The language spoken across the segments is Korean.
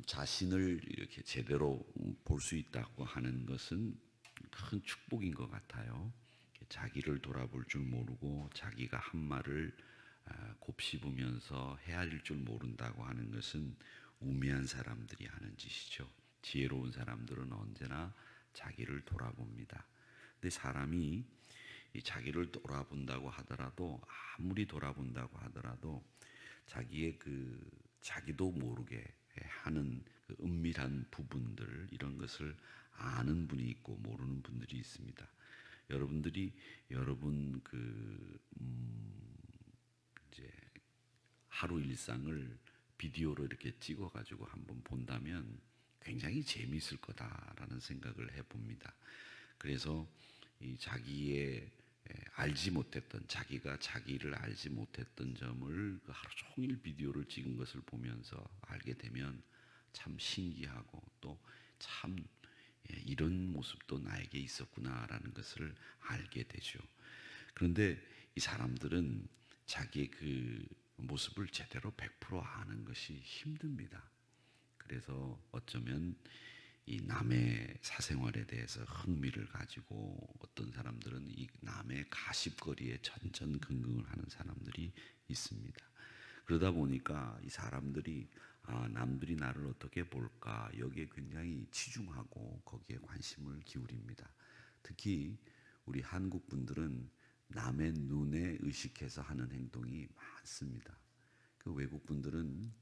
자신을 이렇게 제대로 볼 수 있다고 하는 것은 큰 축복인 것 같아요. 자기를 돌아볼 줄 모르고 자기가 한 말을 곱씹으면서 헤아릴 줄 모른다고 하는 것은 우매한 사람들이 하는 짓이죠. 지혜로운 사람들은 언제나 자기를 돌아봅니다. 근데 사람이 이 자기를 돌아본다고 하더라도, 아무리 돌아본다고 하더라도 자기의 자기도 모르게 하는 그 은밀한 부분들, 이런 것을 아는 분이 있고 모르는 분들이 있습니다. 여러분들이 여러분 이제 하루 일상을 비디오로 이렇게 찍어 가지고 한번 본다면 굉장히 재미있을 거다라는 생각을 해봅니다. 그래서 이 자기의 알지 못했던, 자기가 자기를 알지 못했던 점을 하루 종일 비디오를 찍은 것을 보면서 알게 되면 참 신기하고 또 참 이런 모습도 나에게 있었구나라는 것을 알게 되죠. 그런데 이 사람들은 자기의 그 모습을 제대로 100% 아는 것이 힘듭니다. 그래서 어쩌면 이 남의 사생활에 대해서 흥미를 가지고 어떤 사람들은 이 남의 가십거리에 전전긍긍을 하는 사람들이 있습니다. 그러다 보니까 이 사람들이 남들이 나를 어떻게 볼까, 여기에 굉장히 치중하고 거기에 관심을 기울입니다. 특히 우리 한국 분들은 남의 눈에 의식해서 하는 행동이 많습니다. 그 외국 분들은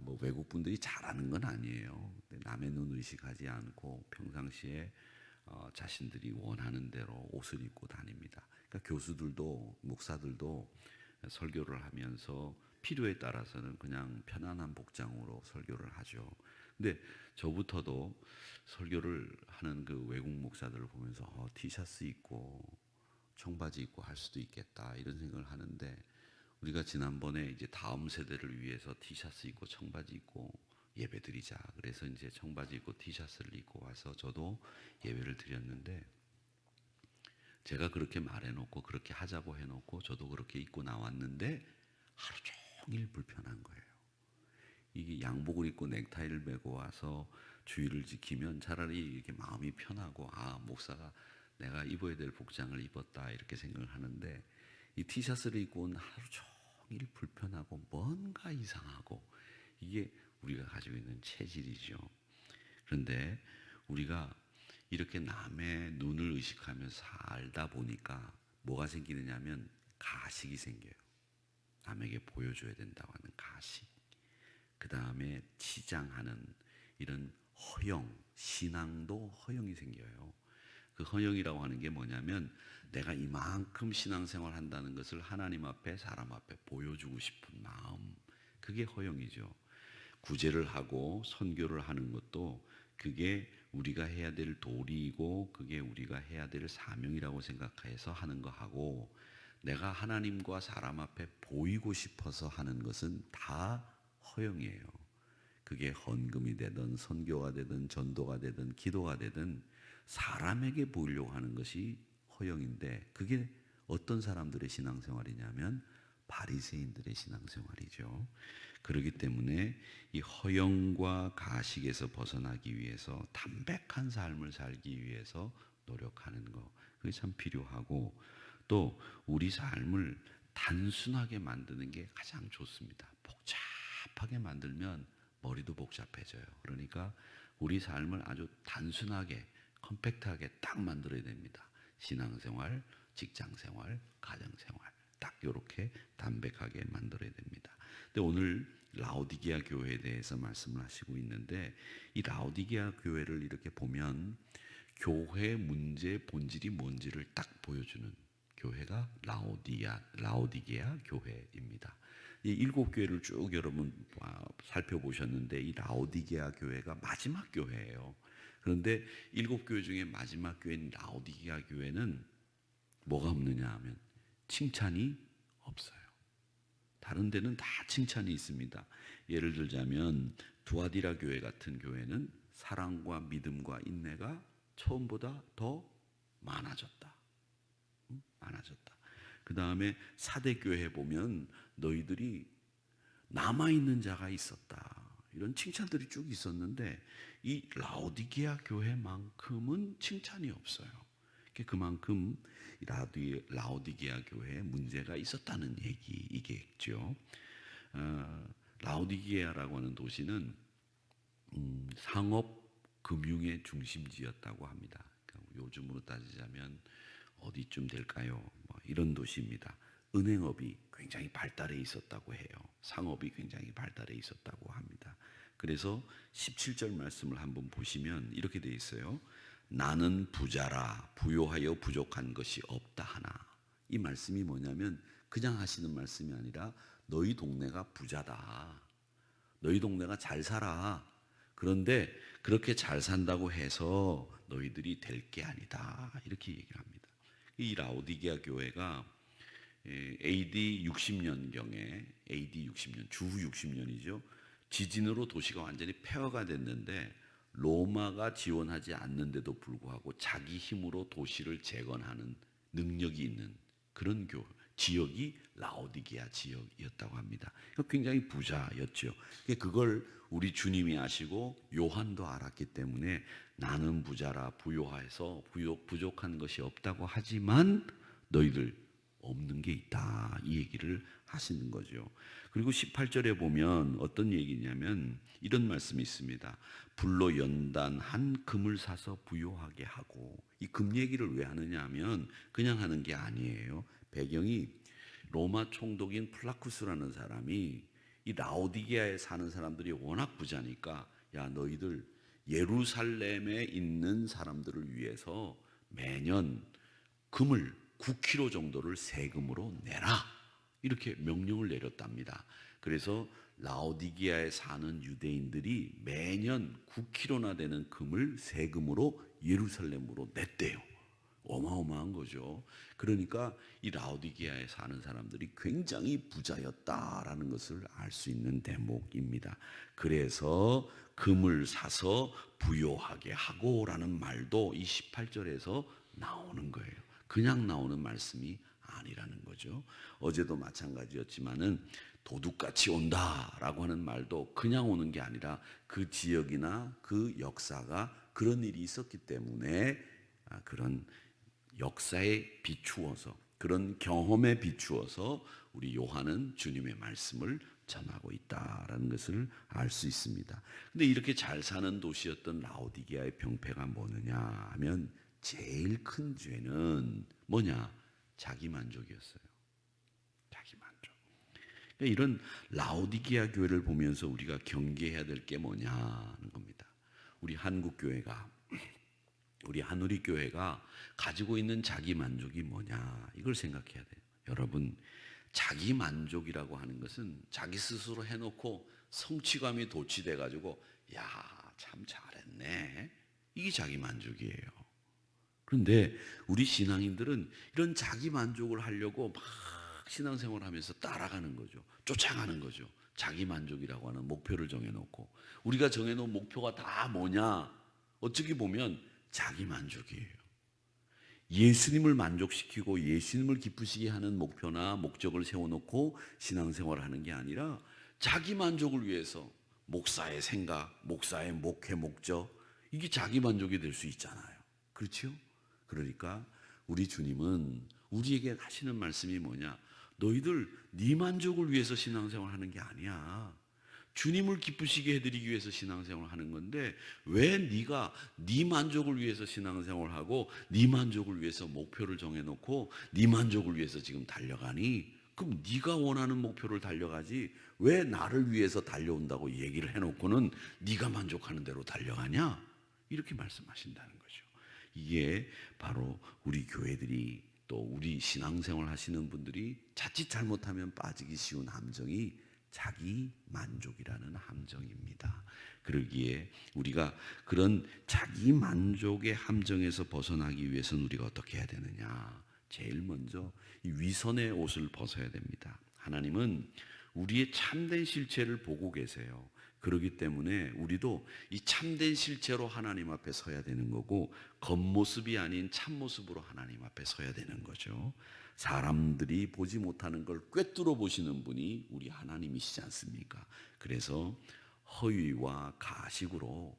뭐 외국 분들이 잘하는 건 아니에요. 남의 눈 의식하지 않고 평상시에 자신들이 원하는 대로 옷을 입고 다닙니다. 그러니까 교수들도 목사들도 설교를 하면서 필요에 따라서는 그냥 편안한 복장으로 설교를 하죠. 근데 저부터도 설교를 하는 그 외국 목사들을 보면서 티셔츠 입고 청바지 입고 할 수도 있겠다 이런 생각을 하는데, 우리가 지난번에 이제 다음 세대를 위해서 티셔츠 입고 청바지 입고 예배드리자, 그래서 이제 청바지 입고 티셔츠를 입고 와서 저도 예배를 드렸는데, 제가 그렇게 말해놓고 그렇게 하자고 해놓고 저도 그렇게 입고 나왔는데 하루 종일 불편한 거예요. 이게 양복을 입고 넥타이를 메고 와서 주의를 지키면 차라리 이렇게 마음이 편하고, 목사가 내가 입어야 될 복장을 입었다 이렇게 생각을 하는데, 이 티셔츠를 입고 온 하루 종일 불편하고 뭔가 이상하고, 이게 우리가 가지고 있는 체질이죠. 그런데 우리가 이렇게 남의 눈을 의식하면서 살다 보니까 뭐가 생기느냐면 가식이 생겨요. 남에게 보여줘야 된다고 하는 가식. 그 다음에 치장하는 이런 허영, 신앙도 허영이 생겨요. 그 허영이라고 하는 게 뭐냐면 내가 이만큼 신앙생활 한다는 것을 하나님 앞에 사람 앞에 보여주고 싶은 마음, 그게 허영이죠. 구제를 하고 선교를 하는 것도 그게 우리가 해야 될 도리이고 그게 우리가 해야 될 사명이라고 생각해서 하는 거하고, 내가 하나님과 사람 앞에 보이고 싶어서 하는 것은 다 허영이에요. 그게 헌금이 되든 선교가 되든 전도가 되든 기도가 되든 사람에게 보이려고 하는 것이 허영인데, 그게 어떤 사람들의 신앙생활이냐면 바리새인들의 신앙생활이죠. 그렇기 때문에 이 허영과 가식에서 벗어나기 위해서 담백한 삶을 살기 위해서 노력하는 거, 그게 참 필요하고, 또 우리 삶을 단순하게 만드는 게 가장 좋습니다. 복잡하게 만들면 머리도 복잡해져요. 그러니까 우리 삶을 아주 단순하게 컴팩트하게 딱 만들어야 됩니다. 신앙생활, 직장생활, 가정생활 딱 이렇게 담백하게 만들어야 됩니다. 근데 오늘 라오디게아 교회에 대해서 말씀을 하시고 있는데, 이 라오디게아 교회를 이렇게 보면 교회 문제의 본질이 뭔지를 딱 보여주는 교회가 라오디게아 교회입니다. 이 7교회를 쭉 여러분 살펴보셨는데 이 라오디게아 교회가 마지막 교회예요. 그런데 7교회 중에 마지막 교회인 라오디게아 교회는 뭐가 없느냐 하면 칭찬이 없어요. 다른 데는 다 칭찬이 있습니다. 예를 들자면 두아디라 교회 같은 교회는 사랑과 믿음과 인내가 처음보다 더 많아졌다. 많아졌다. 그 다음에 사대교회 보면 너희들이 남아있는 자가 있었다. 이런 칭찬들이 쭉 있었는데 이 라오디게아 교회만큼은 칭찬이 없어요. 그만큼 라오디게아 교회에 문제가 있었다는 얘기이겠죠. 라오디게아라고 하는 도시는 상업 금융의 중심지였다고 합니다. 그러니까 요즘으로 따지자면 어디쯤 될까요? 뭐 이런 도시입니다. 은행업이 굉장히 발달해 있었다고 해요. 상업이 굉장히 발달해 있었다고 합니다. 그래서 17절 말씀을 한번 보시면 이렇게 돼 있어요. 나는 부자라 부요하여 부족한 것이 없다 하나. 이 말씀이 뭐냐면 그냥 하시는 말씀이 아니라 너희 동네가 부자다. 너희 동네가 잘 살아. 그런데 그렇게 잘 산다고 해서 너희들이 될 게 아니다. 이렇게 얘기를 합니다. 이 라오디게아 교회가 AD 60년경에 AD 60년 주후 60년이죠. 지진으로 도시가 완전히 폐허가 됐는데 로마가 지원하지 않는데도 불구하고 자기 힘으로 도시를 재건하는 능력이 있는 그런 지역이 라오디게아 지역이었다고 합니다. 굉장히 부자였죠. 그걸 우리 주님이 아시고 요한도 알았기 때문에 나는 부자라 부요해서 부족한 것이 없다고 하지만 너희들 없는 게 있다. 이 얘기를 하시는 거죠. 그리고 18절에 보면 어떤 얘기냐면 이런 말씀이 있습니다. 불로 연단한 금을 사서 부요하게 하고, 이 금 얘기를 왜 하느냐 하면 그냥 하는 게 아니에요. 배경이 로마 총독인 플라쿠스라는 사람이 이 라오디게아에 사는 사람들이 워낙 부자니까 야 너희들 예루살렘에 있는 사람들을 위해서 매년 금을 9kg 정도를 세금으로 내라 이렇게 명령을 내렸답니다. 그래서 라오디게아에 사는 유대인들이 매년 9kg나 되는 금을 세금으로 예루살렘으로 냈대요. 어마어마한 거죠. 그러니까 이 라오디게아에 사는 사람들이 굉장히 부자였다라는 것을 알 수 있는 대목입니다. 그래서 금을 사서 부요하게 하고라는 말도 이 18절에서 나오는 거예요. 그냥 나오는 말씀이 아니라는 거죠. 어제도 마찬가지였지만은 도둑같이 온다라고 하는 말도 그냥 오는 게 아니라 그 지역이나 그 역사가 그런 일이 있었기 때문에 그런 역사에 비추어서 그런 경험에 비추어서 우리 요한은 주님의 말씀을 전하고 있다라는 것을 알 수 있습니다. 근데 이렇게 잘 사는 도시였던 라오디게아의 병폐가 뭐느냐 하면 제일 큰 죄는 뭐냐? 자기 만족이었어요. 자기 만족. 그러니까 이런 라오디게아 교회를 보면서 우리가 경계해야 될 게 뭐냐는 겁니다. 우리 한국 교회가 우리 한우리 교회가 가지고 있는 자기 만족이 뭐냐 이걸 생각해야 돼요. 여러분 자기 만족이라고 하는 것은 자기 스스로 해놓고 성취감이 도취돼 가지고 야 참 잘했네 이게 자기 만족이에요. 그런데 우리 신앙인들은 이런 자기 만족을 하려고 막 신앙생활을 하면서 따라가는 거죠. 쫓아가는 거죠. 자기 만족이라고 하는 목표를 정해놓고 우리가 정해놓은 목표가 다 뭐냐 어떻게 보면 자기 만족이에요. 예수님을 만족시키고 예수님을 기쁘시게 하는 목표나 목적을 세워놓고 신앙생활을 하는 게 아니라 자기 만족을 위해서 목사의 생각, 목사의 목회 목적 이게 자기 만족이 될 수 있잖아요. 그렇죠? 그러니까 우리 주님은 우리에게 하시는 말씀이 뭐냐? 너희들 네 만족을 위해서 신앙생활 하는 게 아니야. 주님을 기쁘시게 해드리기 위해서 신앙생활을 하는 건데 왜 네가 네 만족을 위해서 신앙생활을 하고 네 만족을 위해서 목표를 정해놓고 네 만족을 위해서 지금 달려가니? 그럼 네가 원하는 목표를 달려가지 왜 나를 위해서 달려온다고 얘기를 해놓고는 네가 만족하는 대로 달려가냐? 이렇게 말씀하신다는 거죠. 이게 바로 우리 교회들이 또 우리 신앙생활 하시는 분들이 자칫 잘못하면 빠지기 쉬운 함정이 자기 만족이라는 함정입니다. 그러기에 우리가 그런 자기 만족의 함정에서 벗어나기 위해서는 우리가 어떻게 해야 되느냐? 제일 먼저 이 위선의 옷을 벗어야 됩니다. 하나님은 우리의 참된 실체를 보고 계세요. 그렇기 때문에 우리도 이 참된 실체로 하나님 앞에 서야 되는 거고 겉모습이 아닌 참모습으로 하나님 앞에 서야 되는 거죠. 사람들이 보지 못하는 걸 꿰뚫어 보시는 분이 우리 하나님이시지 않습니까? 그래서 허위와 가식으로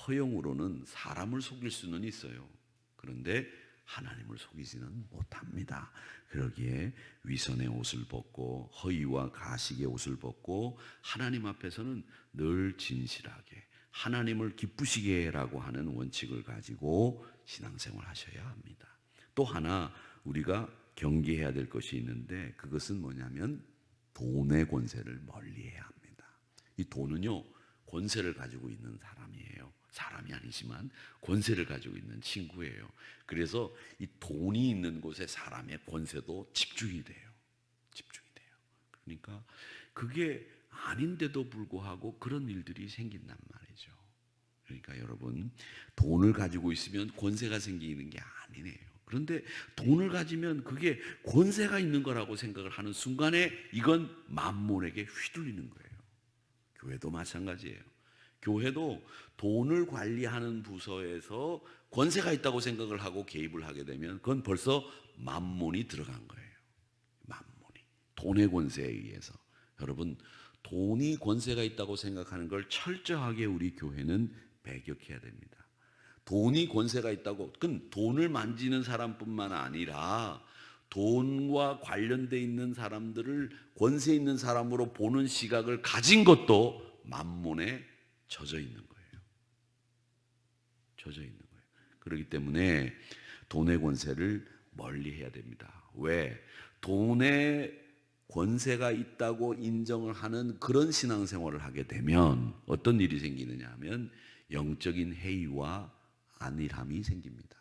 허영으로는 사람을 속일 수는 있어요. 그런데 하나님을 속이지는 못합니다. 그러기에 위선의 옷을 벗고 허위와 가식의 옷을 벗고 하나님 앞에서는 늘 진실하게 하나님을 기쁘시게 라고 하는 원칙을 가지고 신앙생활 하셔야 합니다. 또 하나 우리가 경계해야 될 것이 있는데 그것은 뭐냐면 돈의 권세를 멀리해야 합니다. 이 돈은요 권세를 가지고 있는 사람이에요. 사람이 아니지만 권세를 가지고 있는 친구예요. 그래서 이 돈이 있는 곳에 사람의 권세도 집중이 돼요. 집중이 돼요. 그러니까 그게 아닌데도 불구하고 그런 일들이 생긴단 말이죠. 그러니까 여러분 돈을 가지고 있으면 권세가 생기는 게 아니네요. 그런데 돈을 가지면 그게 권세가 있는 거라고 생각을 하는 순간에 이건 만몬에게 휘둘리는 거예요. 교회도 마찬가지예요. 교회도 돈을 관리하는 부서에서 권세가 있다고 생각을 하고 개입을 하게 되면 그건 벌써 만몬이 들어간 거예요. 만몬이. 돈의 권세에 의해서. 여러분 돈이 권세가 있다고 생각하는 걸 철저하게 우리 교회는 배격해야 됩니다. 돈이 권세가 있다고, 그건 돈을 만지는 사람뿐만 아니라 돈과 관련돼 있는 사람들을 권세 있는 사람으로 보는 시각을 가진 것도 만몬에 젖어 있는 거예요. 젖어 있는 거예요. 그렇기 때문에 돈의 권세를 멀리 해야 됩니다. 왜? 돈의 권세가 있다고 인정을 하는 그런 신앙생활을 하게 되면 어떤 일이 생기느냐 하면 영적인 해이와 안일함이 생깁니다.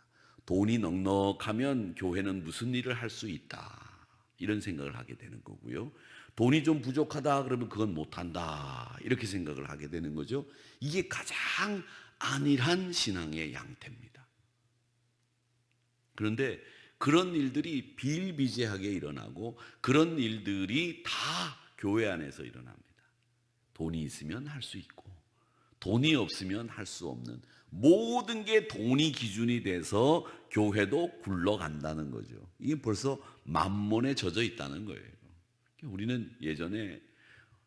돈이 넉넉하면 교회는 무슨 일을 할 수 있다. 이런 생각을 하게 되는 거고요. 돈이 좀 부족하다 그러면 그건 못한다. 이렇게 생각을 하게 되는 거죠. 이게 가장 안일한 신앙의 양태입니다. 그런데 그런 일들이 비일비재하게 일어나고 그런 일들이 다 교회 안에서 일어납니다. 돈이 있으면 할 수 있고 돈이 없으면 할 수 없는 모든 게 돈이 기준이 돼서 교회도 굴러간다는 거죠. 이게 벌써 만몬에 젖어 있다는 거예요. 우리는 예전에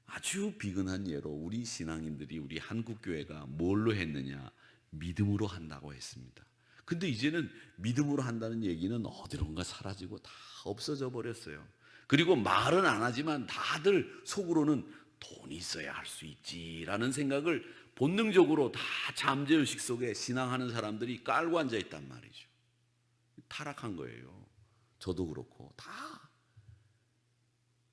아주 비근한 예로 우리 신앙인들이 우리 한국교회가 뭘로 했느냐? 믿음으로 한다고 했습니다. 근데 이제는 믿음으로 한다는 얘기는 어디론가 사라지고 다 없어져 버렸어요. 그리고 말은 안 하지만 다들 속으로는 돈이 있어야 할 수 있지라는 생각을 본능적으로 다 잠재의식 속에 신앙하는 사람들이 깔고 앉아 있단 말이죠. 타락한 거예요. 저도 그렇고 다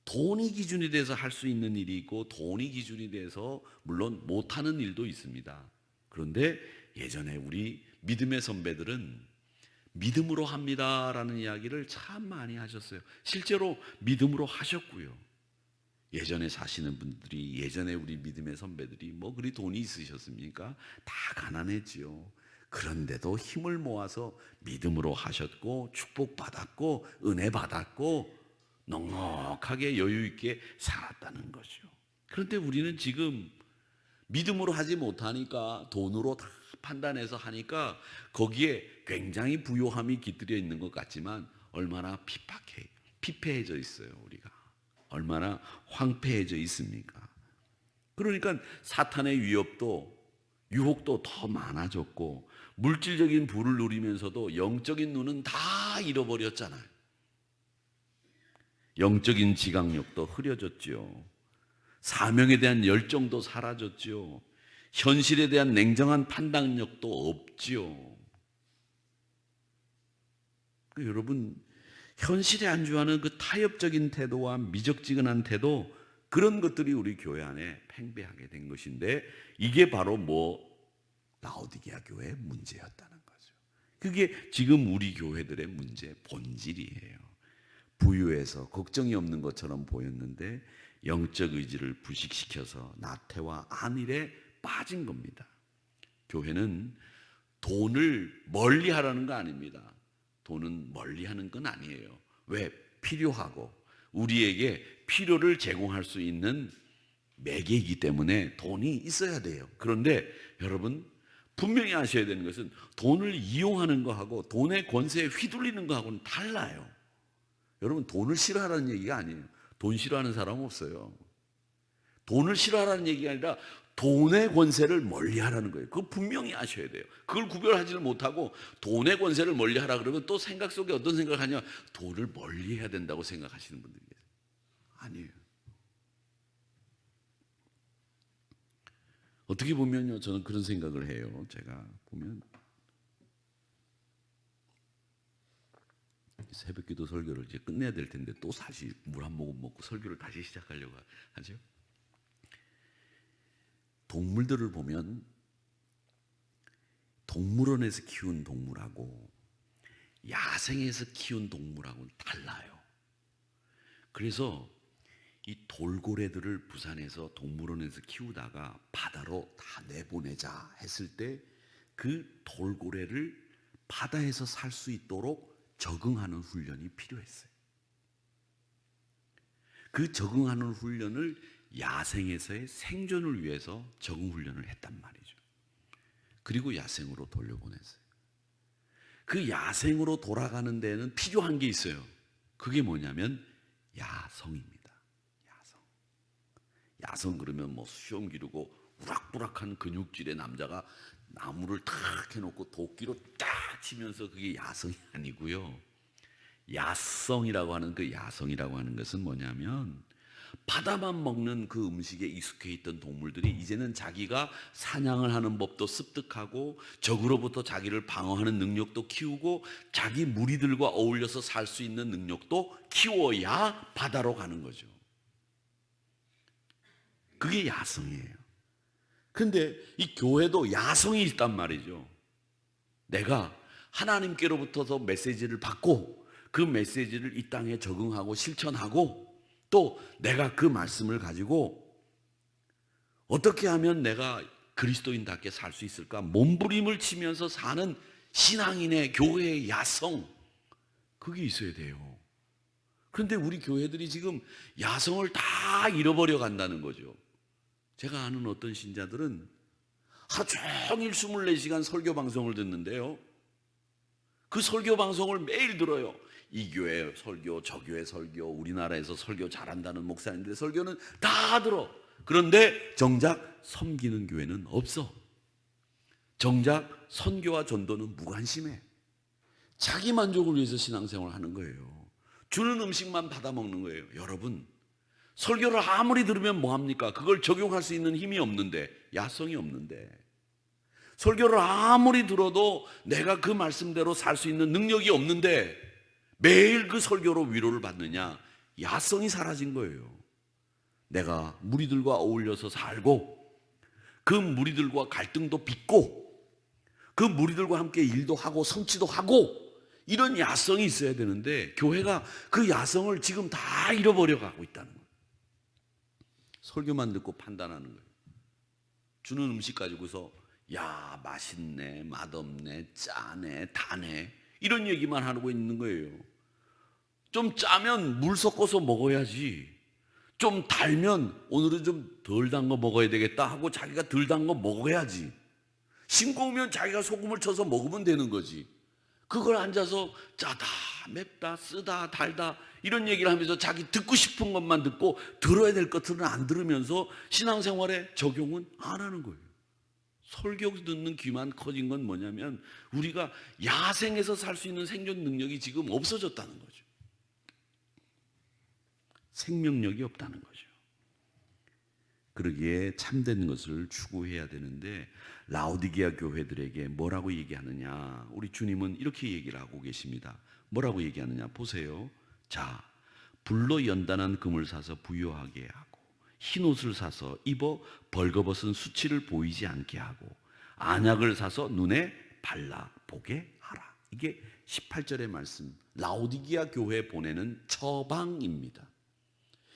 돈이 기준이 돼서 할 수 있는 일이 있고 돈이 기준이 돼서 물론 못하는 일도 있습니다. 그런데 예전에 우리 믿음의 선배들은 믿음으로 합니다라는 이야기를 참 많이 하셨어요. 실제로 믿음으로 하셨고요. 예전에 사시는 분들이 예전에 우리 믿음의 선배들이 뭐 그리 돈이 있으셨습니까? 다 가난했지요. 그런데도 힘을 모아서 믿음으로 하셨고 축복받았고 은혜 받았고 넉넉하게 여유 있게 살았다는 거죠. 그런데 우리는 지금 믿음으로 하지 못하니까 돈으로 다 판단해서 하니까 거기에 굉장히 부요함이 깃들여 있는 것 같지만 얼마나 피폐해져 있어요. 우리가 얼마나 황폐해져 있습니까? 그러니까 사탄의 위협도 유혹도 더 많아졌고 물질적인 부를 누리면서도 영적인 눈은 다 잃어버렸잖아요. 영적인 지각력도 흐려졌지요. 사명에 대한 열정도 사라졌지요. 현실에 대한 냉정한 판단력도 없지요. 여러분, 현실에 안주하는 그 타협적인 태도와 미적지근한 태도, 그런 것들이 우리 교회 안에 팽배하게 된 것인데 이게 바로 라오디게아 교회의 문제였다는 거죠. 그게 지금 우리 교회들의 문제 본질이에요. 부유해서 걱정이 없는 것처럼 보였는데 영적 의지를 부식시켜서 나태와 안일에 빠진 겁니다. 교회는 돈을 멀리하라는 거 아닙니다. 돈은 멀리하는 건 아니에요. 왜? 필요하고 우리에게 필요를 제공할 수 있는 매개이기 때문에 돈이 있어야 돼요. 그런데 여러분 분명히 아셔야 되는 것은 돈을 이용하는 거하고 돈의 권세에 휘둘리는 거하고는 달라요. 여러분 돈을 싫어하라는 얘기가 아니에요. 돈 싫어하는 사람 없어요. 돈을 싫어하라는 얘기가 아니라 돈의 권세를 멀리하라는 거예요. 그거 분명히 아셔야 돼요. 그걸 구별하지를 못하고 돈의 권세를 멀리하라 그러면 또 생각 속에 어떤 생각을 하냐, 돈을 멀리해야 된다고 생각하시는 분들이 계세요. 아니에요. 어떻게 보면요, 저는 그런 생각을 해요. 제가 보면 새벽기도 설교를 이제 끝내야 될 텐데 또 다시 물 한 모금 먹고 설교를 다시 시작하려고 하죠. 동물들을 보면 동물원에서 키운 동물하고 야생에서 키운 동물하고는 달라요. 그래서 이 돌고래들을 부산에서 동물원에서 키우다가 바다로 다 내보내자 했을 때 그 돌고래를 바다에서 살 수 있도록 적응하는 훈련이 필요했어요. 그 적응하는 훈련을 야생에서의 생존을 위해서 적응 훈련을 했단 말이죠. 그리고 야생으로 돌려보냈어요. 그 야생으로 돌아가는 데는 필요한 게 있어요. 그게 뭐냐면 야성입니다. 야성 그러면 뭐 수염 기르고 우락부락한 근육질의 남자가 나무를 탁 해놓고 도끼로 딱 치면서 그게 야성이 아니고요. 야성이라고 하는 그 야성이라고 하는 것은 뭐냐면 바다만 먹는 그 음식에 익숙해 있던 동물들이 이제는 자기가 사냥을 하는 법도 습득하고 적으로부터 자기를 방어하는 능력도 키우고 자기 무리들과 어울려서 살 수 있는 능력도 키워야 바다로 가는 거죠. 그게 야성이에요. 근데 이 교회도 야성이 있단 말이죠. 내가 하나님께로부터 메시지를 받고 그 메시지를 이 땅에 적응하고 실천하고 또 내가 그 말씀을 가지고 어떻게 하면 내가 그리스도인답게 살 수 있을까? 몸부림을 치면서 사는 신앙인의 교회의 야성, 그게 있어야 돼요. 그런데 우리 교회들이 지금 야성을 다 잃어버려 간다는 거죠. 제가 아는 어떤 신자들은 하루 종일 24시간 설교 방송을 듣는데요, 그 설교 방송을 매일 들어요. 이 교회 설교, 저 교회 설교, 우리나라에서 설교 잘한다는 목사님들의 설교는 다 들어. 그런데 정작 섬기는 교회는 없어. 정작 선교와 전도는 무관심해. 자기 만족을 위해서 신앙생활을 하는 거예요. 주는 음식만 받아 먹는 거예요. 여러분, 설교를 아무리 들으면 뭐합니까? 그걸 적용할 수 있는 힘이 없는데, 야성이 없는데, 설교를 아무리 들어도 내가 그 말씀대로 살 수 있는 능력이 없는데 매일 그 설교로 위로를 받느냐? 야성이 사라진 거예요. 내가 무리들과 어울려서 살고 그 무리들과 갈등도 빚고 그 무리들과 함께 일도 하고 성취도 하고 이런 야성이 있어야 되는데 교회가 그 야성을 지금 다 잃어버려 가고 있다는 거예요. 설교만 듣고 판단하는 거예요. 주는 음식 가지고서 야, 맛있네, 맛없네, 짜네, 다네 이런 얘기만 하고 있는 거예요. 좀 짜면 물 섞어서 먹어야지, 좀 달면 오늘은 좀 덜 단 거 먹어야 되겠다 하고 자기가 덜 단 거 먹어야지, 싱거우면 자기가 소금을 쳐서 먹으면 되는 거지. 그걸 앉아서 짜다, 맵다, 쓰다, 달다 이런 얘기를 하면서 자기 듣고 싶은 것만 듣고 들어야 될 것들은 안 들으면서 신앙생활에 적용은 안 하는 거예요. 설교 듣는 귀만 커진 건 뭐냐면 우리가 야생에서 살 수 있는 생존 능력이 지금 없어졌다는 거죠. 생명력이 없다는 거죠. 그러기에 참된 것을 추구해야 되는데 라오디게아 교회들에게 뭐라고 얘기하느냐? 우리 주님은 이렇게 얘기를 하고 계십니다. 뭐라고 얘기하느냐? 보세요. 자, 불로 연단한 금을 사서 부요하게 하고 흰 옷을 사서 입어 벌거벗은 수치를 보이지 않게 하고 안약을 사서 눈에 발라 보게 하라. 이게 18절의 말씀, 라오디게아 교회에 보내는 처방입니다.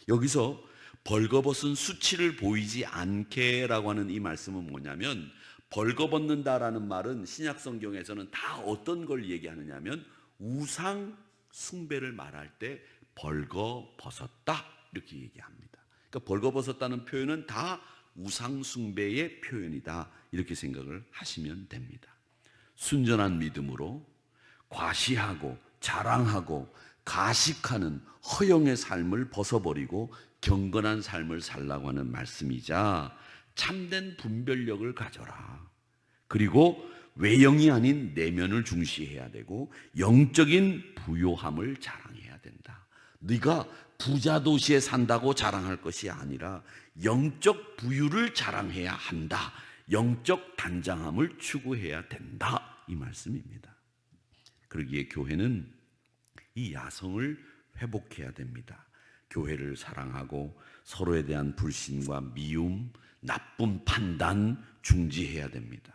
여기서 벌거벗은 수치를 보이지 않게라고 하는 이 말씀은 뭐냐면, 벌거벗는다라는 말은 신약 성경에서는 다 어떤 걸 얘기하느냐면 우상 숭배를 말할 때 벌거벗었다 이렇게 얘기합니다. 그러니까 벌거벗었다는 표현은 다 우상 숭배의 표현이다 이렇게 생각을 하시면 됩니다. 순전한 믿음으로 과시하고 자랑하고 가식하는 허영의 삶을 벗어버리고 경건한 삶을 살라고 하는 말씀이자, 참된 분별력을 가져라. 그리고 외형이 아닌 내면을 중시해야 되고 영적인 부요함을 자랑해야 된다. 네가 부자 도시에 산다고 자랑할 것이 아니라 영적 부유를 자랑해야 한다. 영적 단장함을 추구해야 된다. 이 말씀입니다. 그러기에 교회는 이 야성을 회복해야 됩니다. 교회를 사랑하고 서로에 대한 불신과 미움, 나쁜 판단 중지해야 됩니다.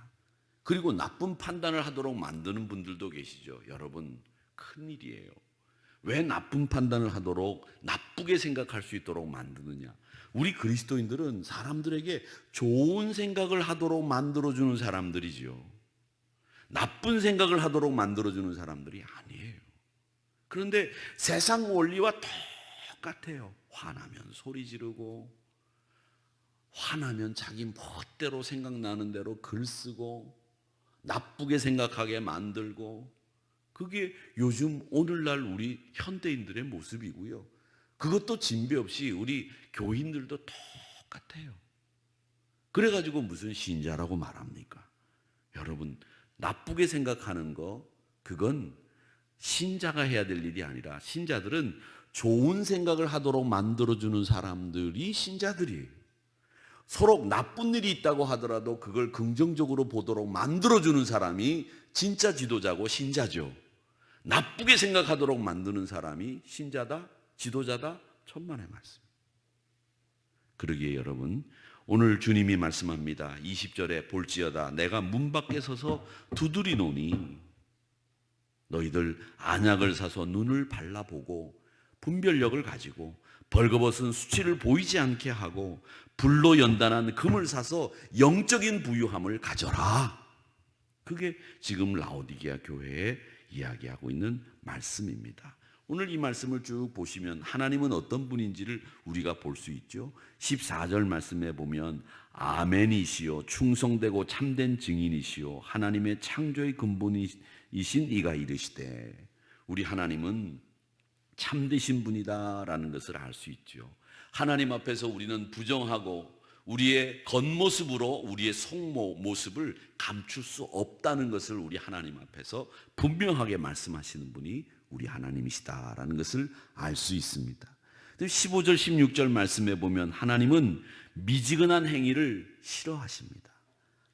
그리고 나쁜 판단을 하도록 만드는 분들도 계시죠. 여러분, 큰일이에요. 왜 나쁜 판단을 하도록 나쁘게 생각할 수 있도록 만드느냐? 우리 그리스도인들은 사람들에게 좋은 생각을 하도록 만들어주는 사람들이죠. 나쁜 생각을 하도록 만들어주는 사람들이 아니에요. 그런데 세상 원리와 똑같아요. 화나면 소리 지르고, 화나면 자기 멋대로 생각나는 대로 글 쓰고, 나쁘게 생각하게 만들고, 그게 요즘 오늘날 우리 현대인들의 모습이고요. 그것도 진배 없이 우리 교인들도 똑같아요. 그래가지고 무슨 신자라고 말합니까? 여러분, 나쁘게 생각하는 거, 그건 신자가 해야 될 일이 아니라 신자들은 좋은 생각을 하도록 만들어주는 사람들이 신자들이에요. 서로 나쁜 일이 있다고 하더라도 그걸 긍정적으로 보도록 만들어주는 사람이 진짜 지도자고 신자죠. 나쁘게 생각하도록 만드는 사람이 신자다, 지도자다, 천만의 말씀. 그러기에 여러분, 오늘 주님이 말씀합니다. 20절에 볼지어다 내가 문 밖에 서서 두드리노니 너희들 안약을 사서 눈을 발라보고 분별력을 가지고 벌거벗은 수치를 보이지 않게 하고 불로 연단한 금을 사서 영적인 부유함을 가져라. 그게 지금 라오디게아 교회에 이야기하고 있는 말씀입니다. 오늘 이 말씀을 쭉 보시면 하나님은 어떤 분인지를 우리가 볼 수 있죠. 14절 말씀에 보면 아멘이시요 충성되고 참된 증인이시요 하나님의 창조의 근본이신 이가 이르시되, 우리 하나님은 참되신 분이다라는 것을 알 수 있죠. 하나님 앞에서 우리는 부정하고 우리의 겉모습으로 우리의 속모습을 감출 수 없다는 것을 우리 하나님 앞에서 분명하게 말씀하시는 분이 우리 하나님이시다라는 것을 알 수 있습니다. 15절 16절 말씀에 보면 하나님은 미지근한 행위를 싫어하십니다.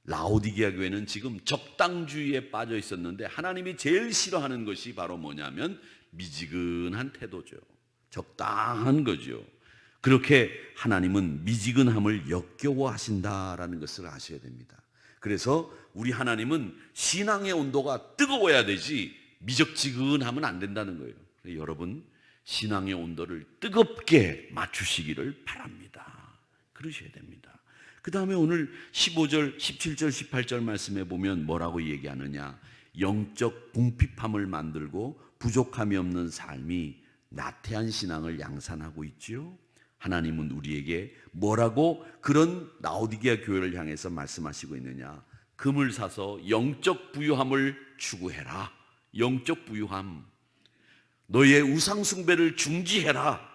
라오디게아 교회는 지금 적당주의에 빠져 있었는데 하나님이 제일 싫어하는 것이 바로 뭐냐면 미지근한 태도죠. 적당한 거죠. 그렇게 하나님은 미지근함을 역겨워하신다라는 것을 아셔야 됩니다. 그래서 우리 하나님은 신앙의 온도가 뜨거워야 되지 미적지근하면 안 된다는 거예요. 여러분, 신앙의 온도를 뜨겁게 맞추시기를 바랍니다. 그러셔야 됩니다. 그 다음에 오늘 15절, 17절, 18절 말씀에 보면 뭐라고 얘기하느냐? 영적 궁핍함을 만들고 부족함이 없는 삶이 나태한 신앙을 양산하고 있지요. 하나님은 우리에게 뭐라고 그런 라오디게아 교회를 향해서 말씀하시고 있느냐? 금을 사서 영적 부유함을 추구해라. 영적 부유함. 너의 우상 숭배를 중지해라.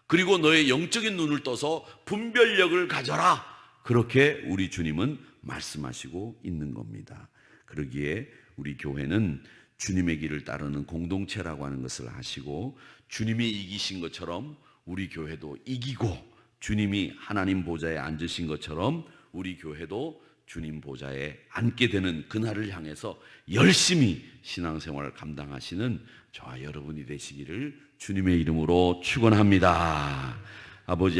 그리고 너의 영적인 눈을 떠서 분별력을 가져라. 그렇게 우리 주님은 말씀하시고 있는 겁니다. 그러기에 우리 교회는 주님의 길을 따르는 공동체라고 하는 것을 아시고, 주님이 이기신 것처럼 우리 교회도 이기고, 주님이 하나님 보좌에 앉으신 것처럼 우리 교회도 주님 보좌에 앉게 되는 그날을 향해서 열심히 신앙생활을 감당하시는 저와 여러분이 되시기를 주님의 이름으로 축원합니다. 아버지